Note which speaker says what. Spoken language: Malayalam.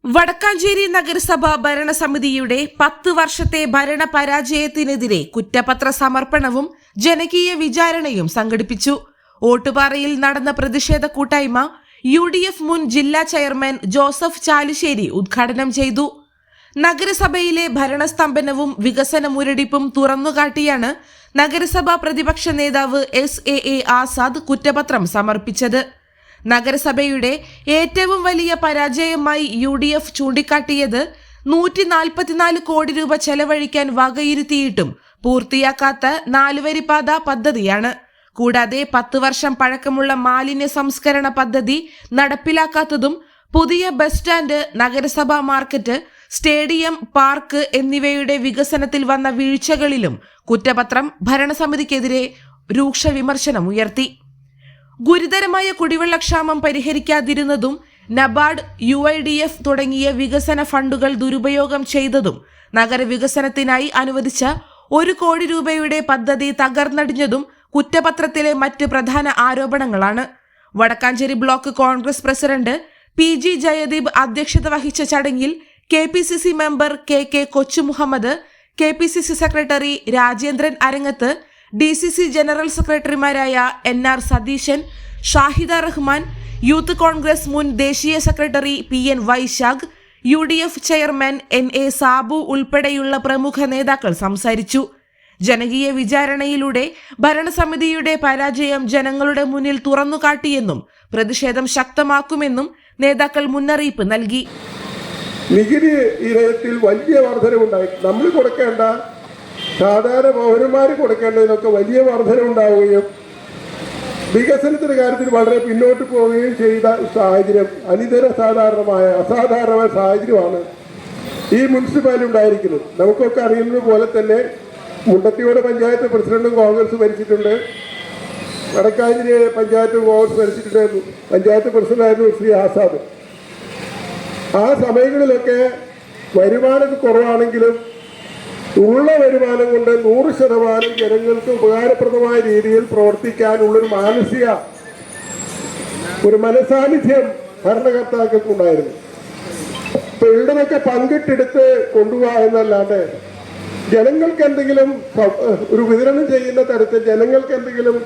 Speaker 1: വടക്കാഞ്ചേരി നഗരസഭ ഭരണസമിതിയുടെ 10 വർഷത്തെ ഭരണ പരാജയത്തിനെതിരെ കുറ്റപത്ര സമർപ്പണവും ജനകീയ വിചാരണയും സംഘടിപ്പിച്ചു. ഓട്ടുപാറയിൽ നടന്ന പ്രതിഷേധ കൂട്ടായ്മ UDF മുൻ ജില്ലാ ചെയർമാൻ ജോസഫ് ചാലിശ്ശേരി ഉദ്ഘാടനം ചെയ്തു. നഗരസഭയിലെ ഭരണസ്തംഭനവും വികസന മുരടിപ്പും തുറന്നുകാട്ടിയാണ് നഗരസഭാ പ്രതിപക്ഷ നേതാവ് SAA ആസാദ് കുറ്റപത്രം സമർപ്പിച്ചത്. നഗരസഭയുടെ ഏറ്റവും വലിയ പരാജയമായി UDF ചൂണ്ടിക്കാട്ടിയത് 144 കോടി രൂപ ചെലവഴിക്കാൻ വകയിരുത്തിയിട്ടും പൂർത്തിയാക്കാത്ത 4-വരിപ്പാത പദ്ധതിയാണ്. കൂടാതെ 10 വർഷം പഴക്കമുള്ള മാലിന്യ സംസ്കരണ പദ്ധതി നടപ്പിലാക്കാത്തതും പുതിയ ബസ് സ്റ്റാൻഡ്, നഗരസഭാ മാർക്കറ്റ്, സ്റ്റേഡിയം, പാർക്ക് എന്നിവയുടെ വികസനത്തിൽ വന്ന വീഴ്ചകളിലും കുറ്റപത്രം ഭരണസമിതിക്കെതിരെ രൂക്ഷ വിമർശനം ഉയർത്തി. ഗുരുതരമായ കുടിവെള്ളക്ഷാമം പരിഹരിക്കാതിരുന്നതും നബാർഡ്, UIDF തുടങ്ങിയ വികസന ഫണ്ടുകൾ ദുരുപയോഗം ചെയ്തതും നഗരവികസനത്തിനായി അനുവദിച്ച 1 കോടി രൂപയുടെ പദ്ധതി തകർന്നടിഞ്ഞതും കുറ്റപത്രത്തിലെ മറ്റ് പ്രധാന ആരോപണങ്ങളാണ്. Vadakkanchery block Congress president PG Jayadeep അധ്യക്ഷത വഹിച്ച ചടങ്ങിൽ KPCC member KK Kochumuhammad, KPCC secretary Rajendran Arangath, DCC general സെക്രട്ടറിമാരായ NR സതീശൻ, ഷാഹിദ റഹ്മാൻ, യൂത്ത് കോൺഗ്രസ് മുൻ ദേശീയ secretary PN Vaishakh, UDF chairman NA Sabu ഉൾപ്പെടെയുള്ള പ്രമുഖ നേതാക്കൾ സംസാരിച്ചു. ജനകീയ വിചാരണയിലൂടെ ഭരണസമിതിയുടെ പരാജയം ജനങ്ങളുടെ മുന്നിൽ തുറന്നുകാട്ടിയെന്നും പ്രതിഷേധം ശക്തമാക്കുമെന്നും നേതാക്കൾ മുന്നറിയിപ്പ് നൽകി.
Speaker 2: നികുതി ഇനത്തിൽ വലിയ വർധനവുണ്ടായി. നമ്മൾ കൊടുക്കേണ്ട, സാധാരണ പൗരന്മാർ കൊടുക്കേണ്ടതിനൊക്കെ വലിയ വർധനവുണ്ടാവുകയും വികസനത്തിന്റെ കാര്യത്തിൽ വളരെ പിന്നോട്ട് പോവുകയും ചെയ്ത സാഹചര്യം, അസാധാരണമായ സാഹചര്യമാണ് ഈ മുനിസിപ്പാലിറ്റി ഉണ്ടായിരിക്കുന്നത്. നമുക്കൊക്കെ അറിയുന്നത് പോലെ തന്നെ മുണ്ടത്തിയോട് പഞ്ചായത്ത് പ്രസിഡന്റും കോൺഗ്രസ് ഭരിച്ചിട്ടുണ്ട്, വടക്കാഞ്ചേരി പഞ്ചായത്ത് കോൺഗ്രസ് ഭരിച്ചിട്ടുണ്ട്. പഞ്ചായത്ത് പ്രസിഡന്റായിരുന്നു ശ്രീ ആസാദ്. ആ സമയങ്ങളിലൊക്കെ വരുമാനം കുറവാണെങ്കിലും ഉള്ള വരുമാനം കൊണ്ട് 100% ജനങ്ങൾക്ക് ഉപകാരപ്രദമായ രീതിയിൽ പ്രവർത്തിക്കാനുള്ളൊരു ഒരു മനസാന്നിധ്യം ഭരണകർത്താക്കൾക്കുണ്ടായിരുന്നു. ഇപ്പൊ ഇവിടുന്നൊക്കെ പങ്കിട്ടെടുത്ത് കൊണ്ടുപോകുക എന്നല്ലാണ്ട് ജനങ്ങൾക്ക് എന്തെങ്കിലും ഒരു വിതരണം ചെയ്യുന്ന തരത്തിൽ ജനങ്ങൾക്ക് എന്തെങ്കിലും